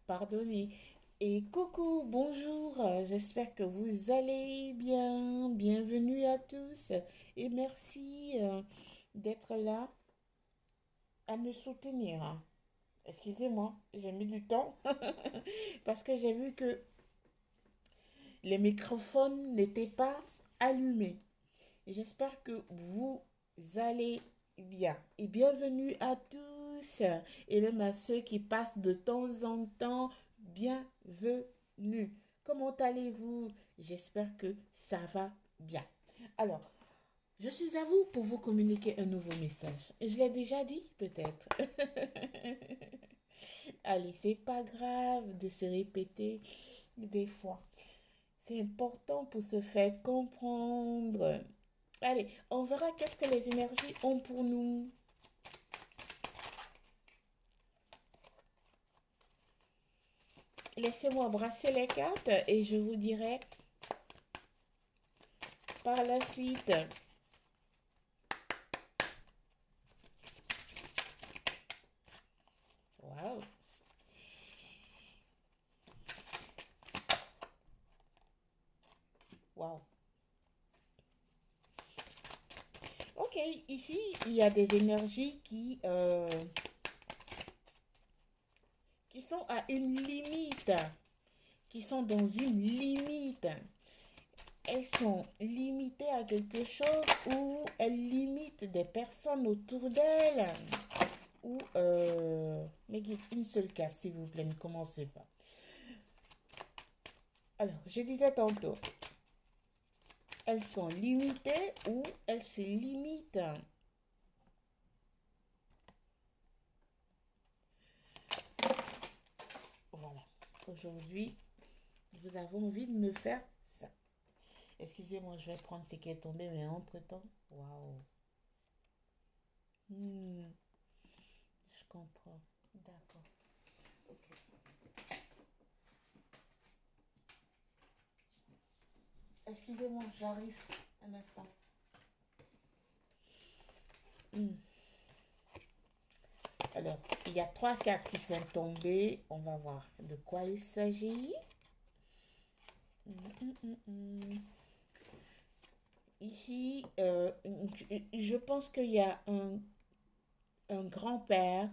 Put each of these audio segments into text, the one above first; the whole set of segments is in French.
pardonnez. Et coucou, bonjour, j'espère que vous allez bien. Bienvenue à tous et merci d'être là à me soutenir. Excusez-moi, j'ai mis du temps parce que j'ai vu que les microphones n'étaient pas allumés. J'espère que vous allez bien. Et bienvenue à tous et même à ceux qui passent de temps en temps. Bienvenue. Comment allez-vous? J'espère que ça va bien. Alors, je suis à vous pour vous communiquer un nouveau message. Je l'ai déjà dit, peut-être. Allez, c'est pas grave de se répéter des fois. C'est important pour se faire comprendre. Allez, on verra qu'est-ce que les énergies ont pour nous. Laissez-moi brasser les cartes et je vous dirai par la suite. Waouh. Waouh. Ok, ici, il y a des énergies qui sont à une limite, qui sont dans une limite. Elles sont limitées à quelque chose ou elles limitent des personnes autour d'elles. Ou, mais dites une seule carte, s'il vous plaît, ne commencez pas. Alors, je disais tantôt, elles sont limitées ou elles se limitent. Voilà. Aujourd'hui, vous avez envie de me faire ça. Excusez-moi, je vais prendre ce qui est tombé, mais entre-temps, waouh. Hmm, je comprends. D'accord. Ok. Excusez-moi, j'arrive un instant. Hmm. Alors, il y a trois cartes qui sont tombées. On va voir de quoi il s'agit. Ici, je pense qu'il y a un grand-père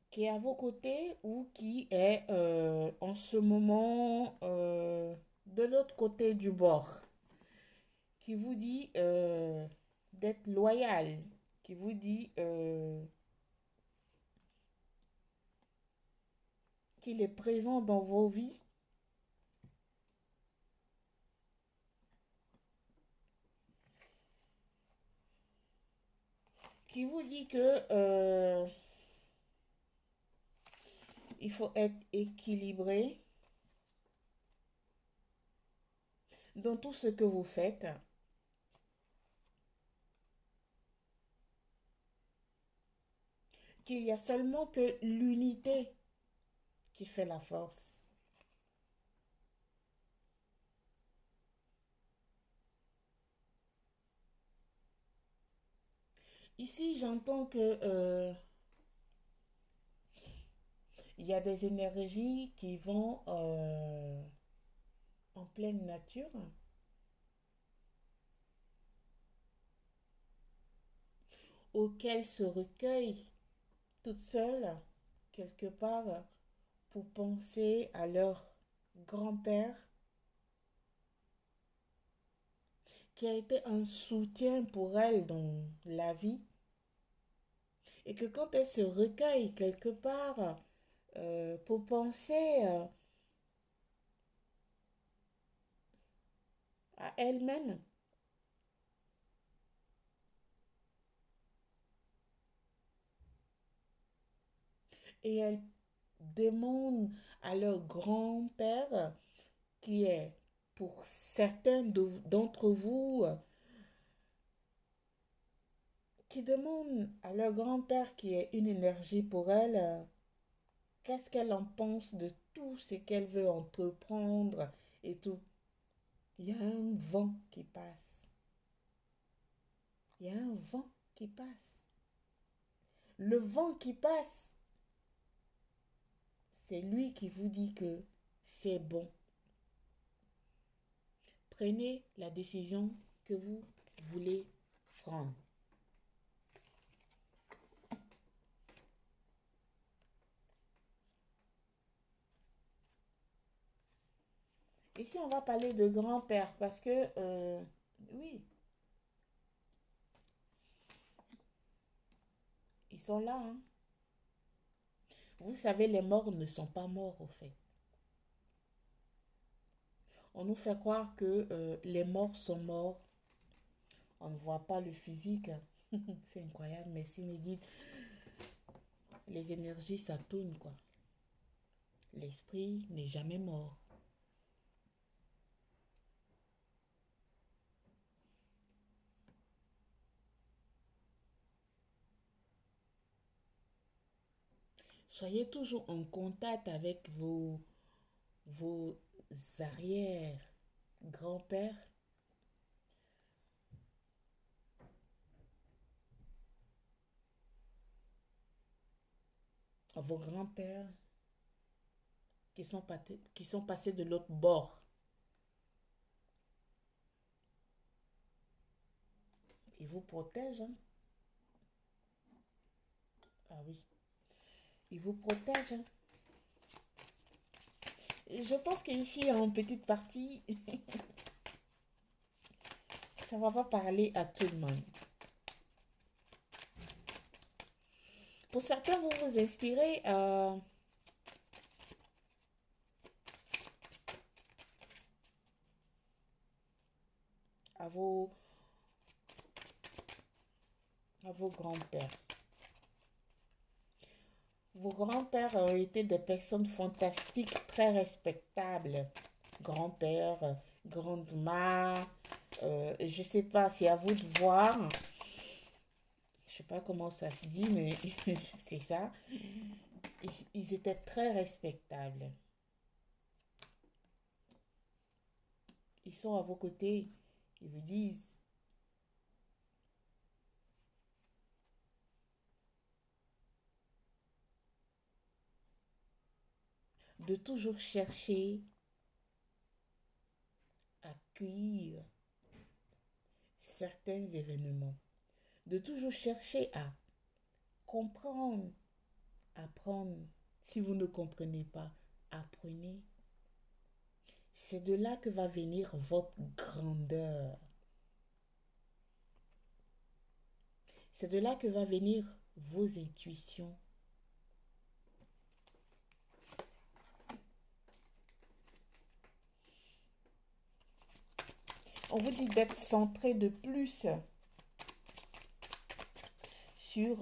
qui est à vos côtés ou qui est en ce moment de l'autre côté du bord, qui vous dit d'être loyal, qui vous dit qu'il est présent dans vos vies, qui vous dit que il faut être équilibré dans tout ce que vous faites, qu'il y a seulement que l'unité qui fait la force. Ici, j'entends que il y a des énergies qui vont en pleine nature, auxquelles se recueillent toutes seules, quelque part, pour penser à leur grand-père, qui a été un soutien pour elles dans la vie, et que quand elles se recueillent quelque part pour penser à elles-mêmes, et elles demandent à leur grand-père, qui est pour certains d'entre vous, qui demandent à leur grand-père, qui est une énergie pour elle, qu'est-ce qu'elle en pense de tout ce qu'elle veut entreprendre et tout. Il y a un vent qui passe. Il y a un vent qui passe. Le vent qui passe, c'est lui qui vous dit que c'est bon. Prenez la décision que vous voulez prendre. Ici, on va parler de grand-père parce que, oui, ils sont là, hein. Vous savez, les morts ne sont pas morts, au fait. On nous fait croire que les morts sont morts. On ne voit pas le physique. C'est incroyable. Merci, mes guides. Les énergies, ça tourne, quoi. L'esprit n'est jamais mort. Soyez toujours en contact avec vos arrière-grands-pères, vos grands-pères qui sont passés de l'autre bord. Ils vous protègent, hein? Ah oui, ils vous protègent, hein? Et je pense qu'ici, en petite partie, ça va pas parler à tout le monde. Pour certains, vous vous inspirez à vos grands-pères. Vos grands-pères ont été des personnes fantastiques, très respectables. Grand-père, grand-mère, je ne sais pas, c'est à vous de voir. Je ne sais pas comment ça se dit, mais c'est ça. Ils étaient très respectables. Ils sont à vos côtés. Ils vous disent de toujours chercher à accueillir certains événements. De toujours chercher à comprendre, apprendre. Si vous ne comprenez pas, apprenez. C'est de là que va venir votre grandeur. C'est de là que va venir vos intuitions. On vous dit d'être centré de plus sur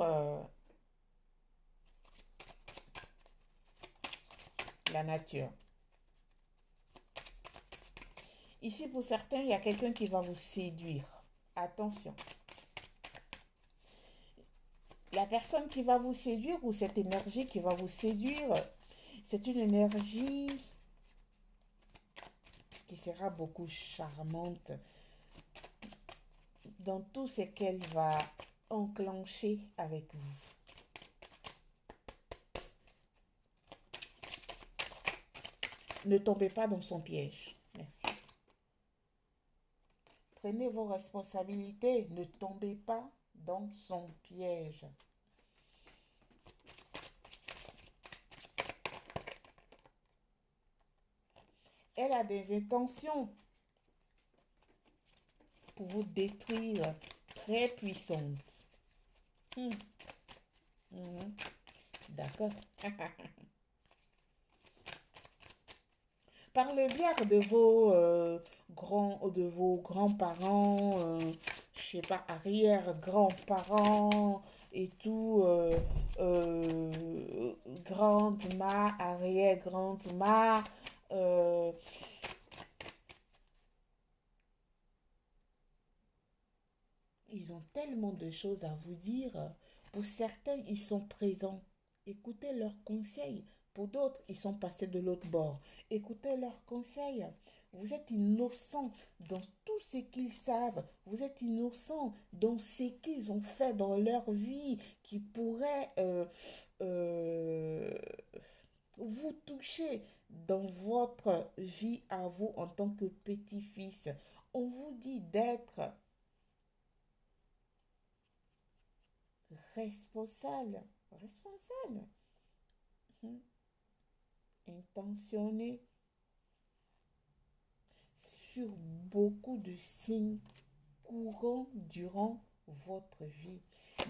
la nature. Ici, pour certains, il y a quelqu'un qui va vous séduire. Attention. La personne qui va vous séduire ou cette énergie qui va vous séduire, c'est une énergie qui sera beaucoup charmante dans tout ce qu'elle va enclencher avec vous. Ne tombez pas dans son piège. Merci. Prenez vos responsabilités. Ne tombez pas dans son piège. Elle a des intentions pour vous détruire très puissantes. D'accord. Par le biais de vos grands-parents, je sais pas, arrière-grands-parents et tout, grande-mère, arrière-grande-mère, ils ont tellement de choses à vous dire. Pour certains, ils sont présents. Écoutez leurs conseils. Pour d'autres, ils sont passés de l'autre bord. Écoutez leurs conseils. Vous êtes innocent dans tout ce qu'ils savent. Vous êtes innocent dans ce qu'ils ont fait dans leur vie qui pourrait euh, vous toucher dans votre vie à vous en tant que petit-fils. On vous dit d'être responsable, responsable, intentionné sur beaucoup de signes courants durant votre vie,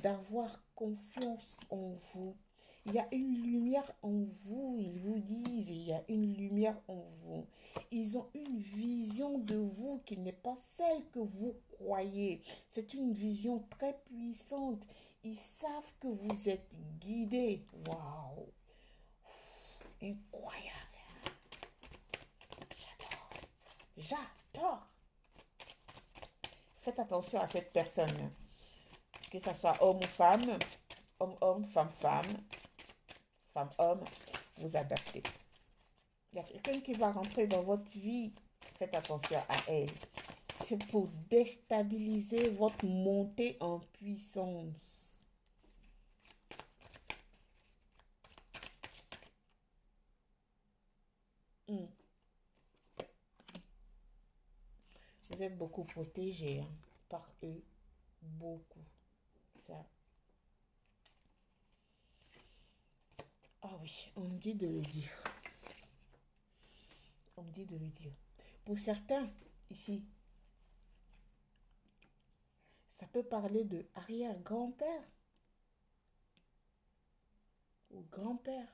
d'avoir confiance en vous. Il y a une lumière en vous, ils vous disent, il y a une lumière en vous. Ils ont une vision de vous qui n'est pas celle que vous croyez. C'est une vision très puissante. Ils savent que vous êtes guidé. Waouh! Incroyable. J'adore. Faites attention à cette personne. Que ce soit homme ou femme, homme, femme, homme, vous adaptez. Il y a quelqu'un qui va rentrer dans votre vie. Faites attention à elle. C'est pour déstabiliser votre montée en puissance. Hmm. Vous êtes beaucoup protégé hein, par eux. Beaucoup. Ça. Ah oui, on me dit de le dire. On me dit de le dire. Pour certains, ici, ça peut parler de arrière-grand-père ou grand-père,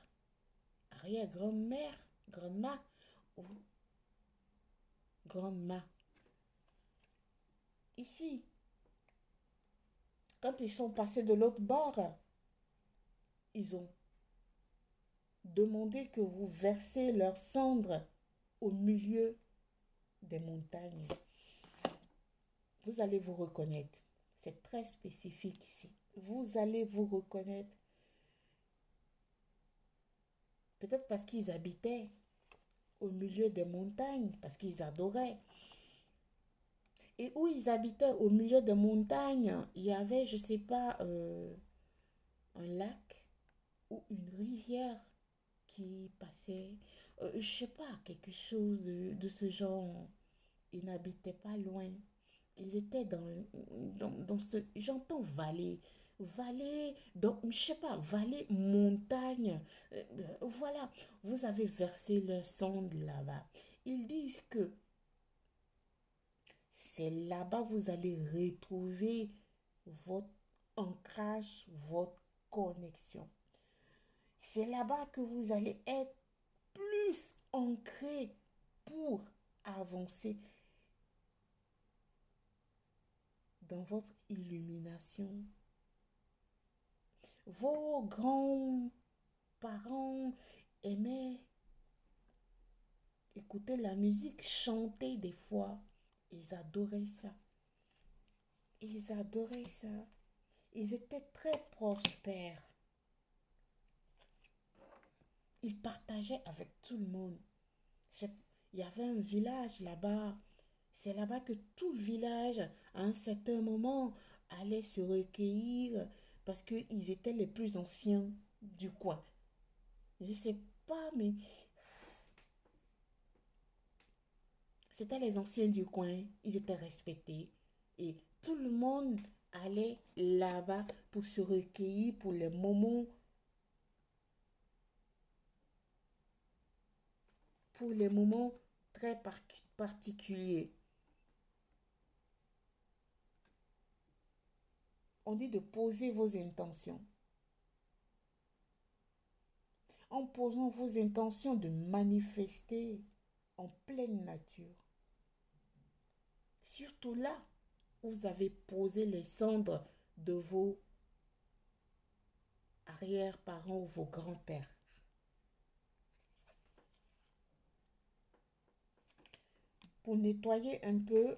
arrière-grand-mère, grand-ma ou grand-ma. Ici, quand ils sont passés de l'autre bord, ils ont demandé que vous versez leurs cendres au milieu des montagnes. Vous allez vous reconnaître. C'est très spécifique ici. Vous allez vous reconnaître. Peut-être parce qu'ils habitaient au milieu des montagnes, parce qu'ils adoraient. Et où ils habitaient au milieu des montagnes, il y avait, je ne sais pas, un lac ou une rivière qui passait. Je ne sais pas, quelque chose de ce genre. Ils n'habitaient pas loin. Ils étaient dans ce... J'entends vallée. Vallée, donc, je sais pas, vallée, montagne. Voilà, vous avez versé leur sonde là-bas. Ils disent que c'est là-bas vous allez retrouver votre ancrage, votre connexion. C'est là-bas que vous allez être plus ancré pour avancer dans votre illumination. Vos grands-parents aimaient écouter la musique, chanter des fois. Ils adoraient ça. Ils adoraient ça. Ils étaient très prospères. Ils partageaient avec tout le monde. Il y avait un village là-bas. C'est là-bas que tout le village, à un certain moment, allait se recueillir parce qu'ils étaient les plus anciens du coin. Je ne sais pas, mais c'était les anciens du coin. Ils étaient respectés. Et tout le monde allait là-bas pour se recueillir pour les moments très particuliers. On dit de poser vos intentions. En posant vos intentions de manifester en pleine nature. Surtout là où vous avez posé les cendres de vos arrière-parents ou vos grands-pères. Pour nettoyer un peu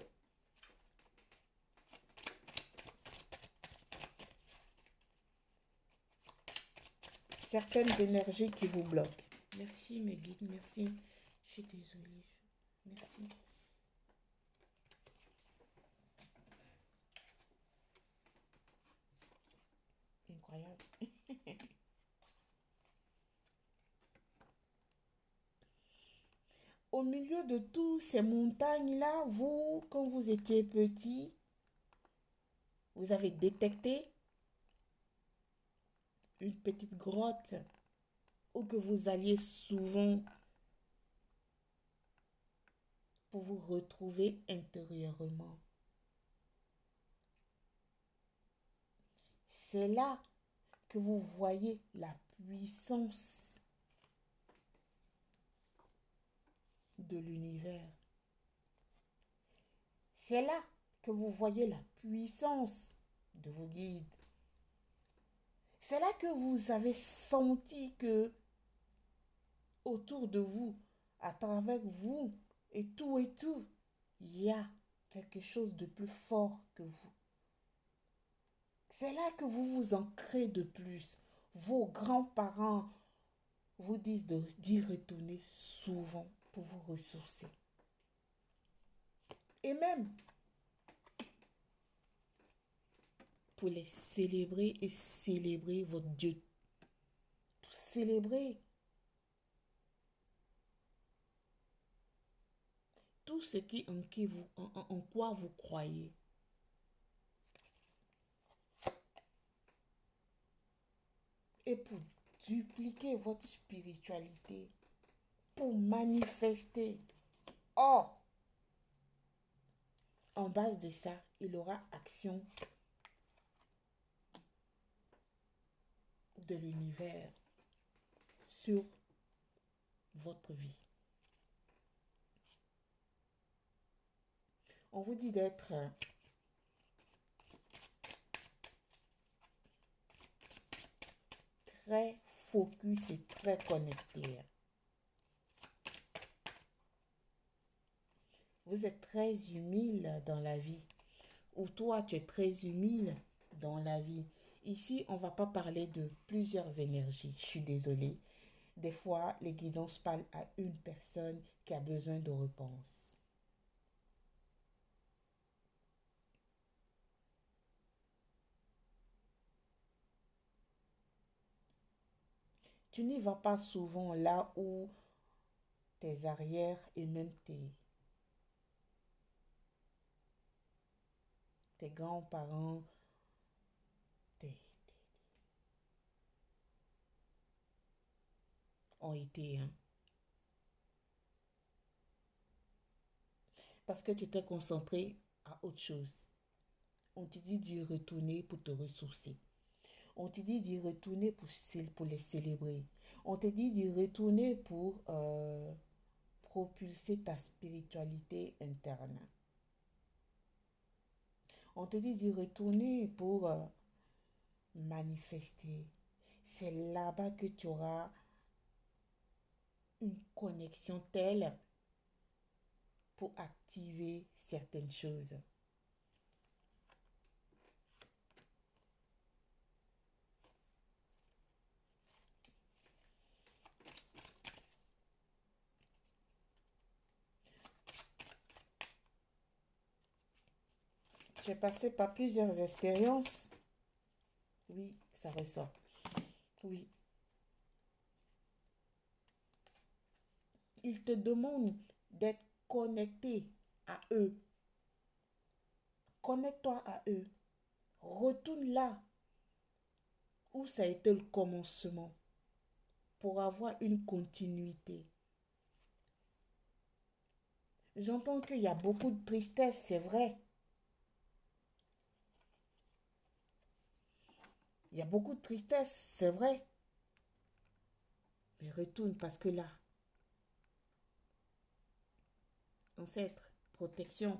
certaines énergies qui vous bloquent. Merci mes guides, merci. Je suis désolée. Merci. Incroyable. Au milieu de toutes ces montagnes-là, vous, quand vous étiez petit, vous avez détecté une petite grotte où que vous alliez souvent pour vous retrouver intérieurement. C'est là que vous voyez la puissance de l'univers. C'est là que vous voyez la puissance de vos guides. C'est là que vous avez senti que autour de vous, à travers vous et tout, il y a quelque chose de plus fort que vous. C'est là que vous vous ancrez de plus. Vos grands-parents vous disent d'y retourner souvent pour vous ressourcer. Et même pour les célébrer et célébrer votre Dieu. Pour célébrer tout ce qui en quoi vous croyez. Et pour dupliquer votre spiritualité, pour manifester. Or, en base de ça, il aura action de l'univers sur votre vie. On vous dit d'être très focus et très connecté. Vous êtes très humile dans la vie. Ou toi, tu es très humile dans la vie. Ici, on ne va pas parler de plusieurs énergies. Je suis désolée. Des fois, les guidances parlent à une personne qui a besoin de réponse. Tu n'y vas pas souvent là où tes arrières et même tes grands-parents, tes- ont été. Hein. Parce que tu t'es concentré à autre chose. On te dit d'y retourner pour te ressourcer. On te dit d'y retourner pour les célébrer. On te dit d'y retourner pour propulser ta spiritualité interne. On te dit d'y retourner pour manifester. C'est là-bas que tu auras une connexion telle pour activer certaines choses. J'ai passé par plusieurs expériences. Oui, ça ressort. Oui. Ils te demandent d'être connecté à eux. Connecte-toi à eux. Retourne là où ça a été le commencement pour avoir une continuité. J'entends qu'il y a beaucoup de tristesse, c'est vrai. Il y a beaucoup de tristesse, c'est vrai. Mais retourne parce que là, ancêtre, protection.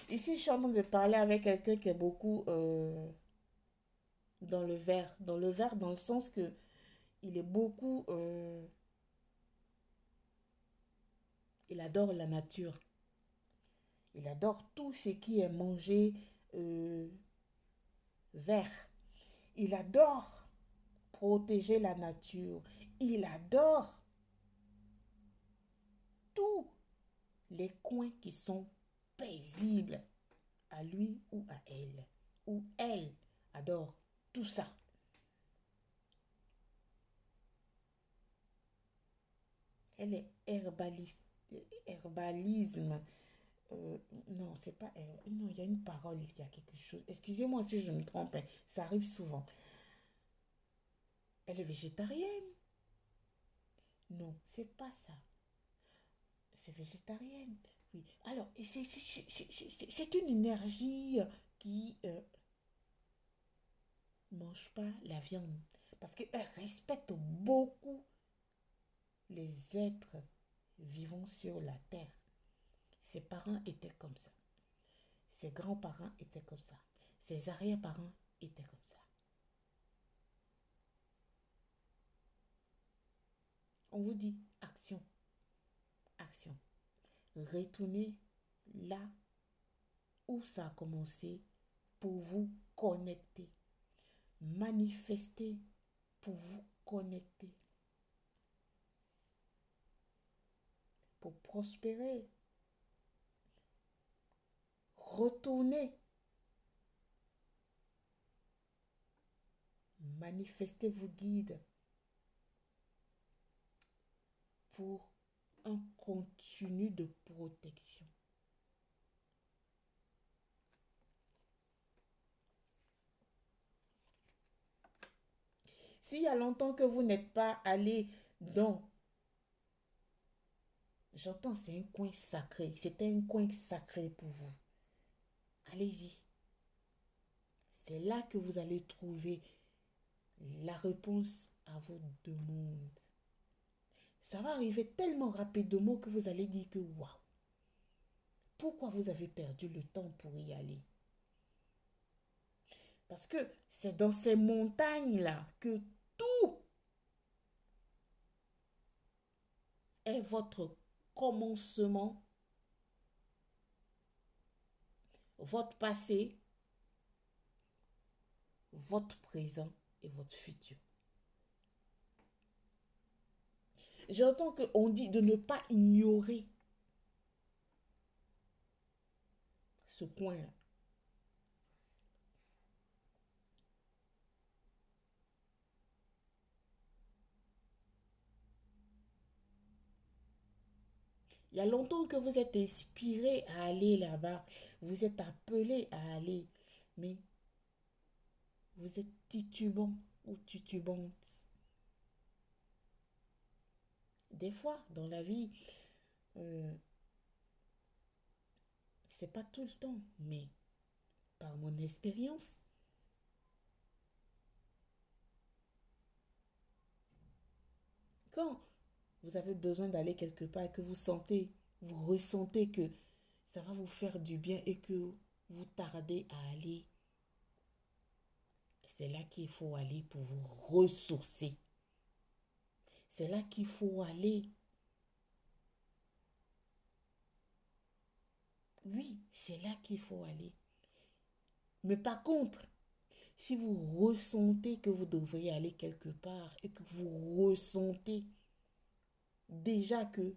Ici, je suis en train de parler avec quelqu'un qui est beaucoup dans le vert. Dans le vert, dans le sens que il est beaucoup... il adore la nature. Il adore tout ce qui est mangé vert. Il adore protéger la nature. Il adore tous les coins qui sont paisibles à lui ou à elle. Ou elle adore tout ça. Elle est herbalisme. Non, c'est pas non, il y a une parole, il y a quelque chose. Excusez-moi si je me trompe, hein, ça arrive souvent. Elle est végétarienne? Non, c'est pas ça. C'est végétarienne. Oui. Alors, c'est une énergie qui mange pas la viande. Parce qu'elle respecte beaucoup les êtres vivant sur la terre. Ses parents étaient comme ça. Ses grands-parents étaient comme ça. Ses arrière-parents étaient comme ça. On vous dit action, action. Retournez là où ça a commencé pour vous connecter. Manifester pour vous connecter. Pour prospérer. Retournez. Manifestez vos guides pour un continu de protection. S'il y a longtemps que vous n'êtes pas allé dans, j'entends, c'est un coin sacré, c'était un coin sacré pour vous. Allez-y. C'est là que vous allez trouver la réponse à vos demandes. Ça va arriver tellement rapidement que vous allez dire que waouh, pourquoi vous avez perdu le temps pour y aller? Parce que c'est dans ces montagnes-là que tout est votre commencement, votre passé, votre présent et votre futur. J'entends qu'on dit de ne pas ignorer ce coin-là. Il y a longtemps que vous êtes inspiré à aller là-bas. Vous êtes appelé à aller. Mais vous êtes titubant ou titubante. Des fois, dans la vie, euh, c'est pas tout le temps, mais par mon expérience, quand vous avez besoin d'aller quelque part et que vous sentez, vous ressentez que ça va vous faire du bien et que vous tardez à aller, c'est là qu'il faut aller pour vous ressourcer. C'est là qu'il faut aller. Oui, c'est là qu'il faut aller. Mais par contre, si vous ressentez que vous devriez aller quelque part et que vous ressentez déjà que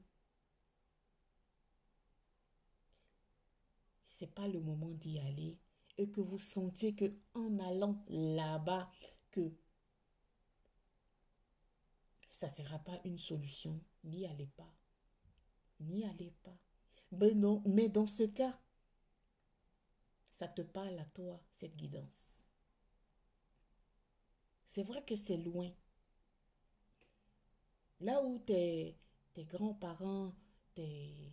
c'est pas le moment d'y aller et que vous sentiez que en allant là-bas que ça ne sera pas une solution, n'y allez pas. N'y allez pas. Ben non, mais dans ce cas, ça te parle à toi, cette guidance. C'est vrai que c'est loin. Là où tes grands-parents, tes,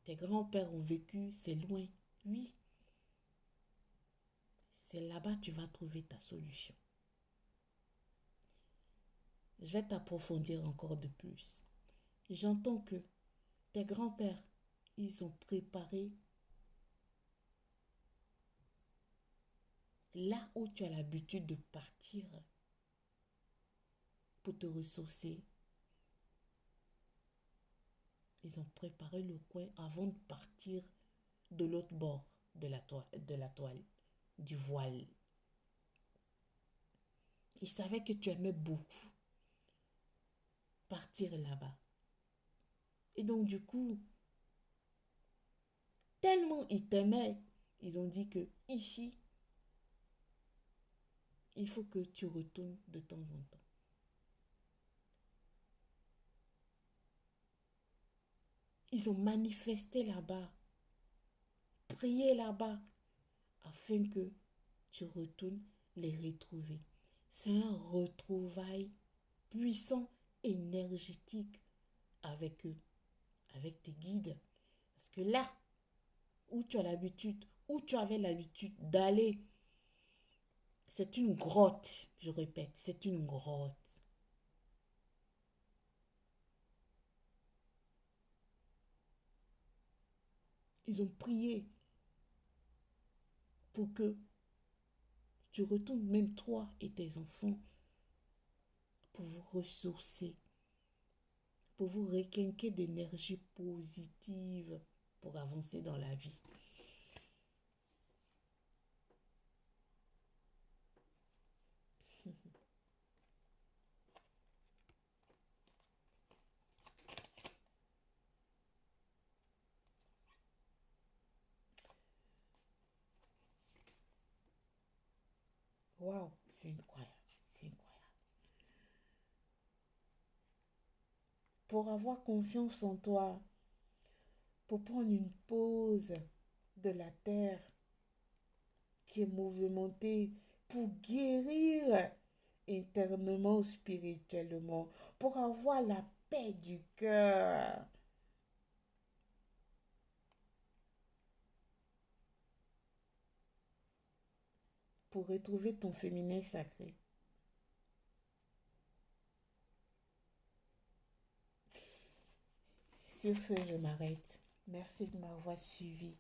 tes grands-pères ont vécu, c'est loin. Oui, c'est là-bas que tu vas trouver ta solution. Je vais t'approfondir encore de plus. J'entends que tes grands-pères, ils ont préparé là où tu as l'habitude de partir pour te ressourcer. Ils ont préparé le coin avant de partir de l'autre bord de la toile. du voile. Il savait que tu aimais beaucoup partir là-bas. Et donc, du coup, tellement ils t'aimaient, ils ont dit que ici, il faut que tu retournes de temps en temps. Ils ont manifesté là-bas, prié là-bas, afin que tu retournes les retrouver. C'est un retrouvaille puissant, énergétique avec eux, avec tes guides. Parce que là, où tu as l'habitude, où tu avais l'habitude d'aller, c'est une grotte, je répète, c'est une grotte. Ils ont prié pour que tu retournes, même toi et tes enfants, pour vous ressourcer, pour vous requinquer d'énergie positive pour avancer dans la vie. Waouh, c'est incroyable, c'est incroyable. Pour avoir confiance en toi, pour prendre une pause de la terre qui est mouvementée, pour guérir internement, spirituellement, pour avoir la paix du cœur, pour retrouver ton féminin sacré. Sur ce, je m'arrête. Merci de m'avoir suivi.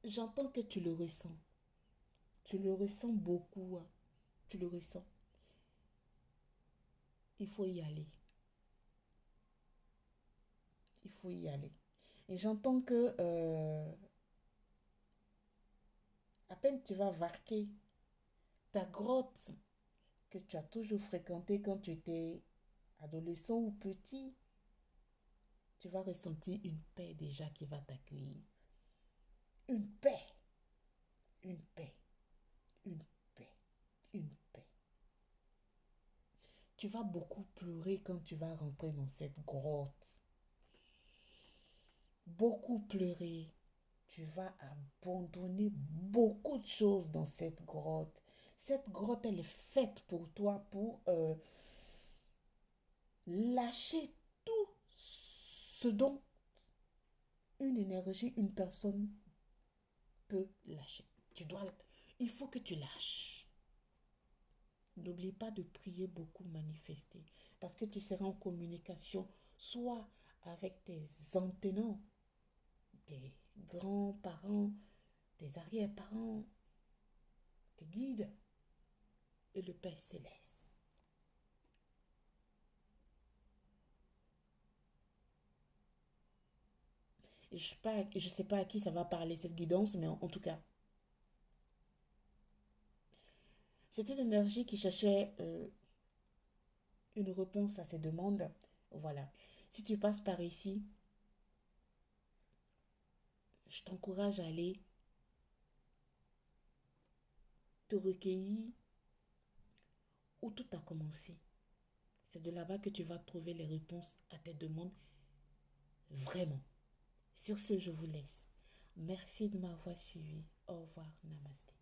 J'entends que tu le ressens. Tu le ressens beaucoup, hein. Tu le ressens. Il faut y aller. Il faut y aller. Et j'entends que à peine tu vas varquer ta grotte que tu as toujours fréquentée quand tu étais adolescent ou petit, tu vas ressentir une paix déjà qui va t'accueillir. Une paix, une paix, une paix, une paix. Tu vas beaucoup pleurer quand tu vas rentrer dans cette grotte. Beaucoup pleurer. Tu vas abandonner beaucoup de choses dans cette grotte. Cette grotte, elle est faite pour toi, pour lâcher tout ce dont une énergie, une personne peut lâcher. Il faut que tu lâches. N'oublie pas de prier beaucoup, manifester. Parce que tu seras en communication soit avec tes anténants, tes grands-parents, tes arrière-parents, tes guides et le Père céleste. Et je sais pas à qui ça va parler cette guidance, mais en tout cas, c'est une énergie qui cherchait une réponse à ses demandes. Voilà. Si tu passes par ici, je t'encourage à aller te recueillir où tout a commencé. C'est de là-bas que tu vas trouver les réponses à tes demandes. Vraiment. Sur ce, je vous laisse. Merci de m'avoir suivi. Au revoir. Namasté.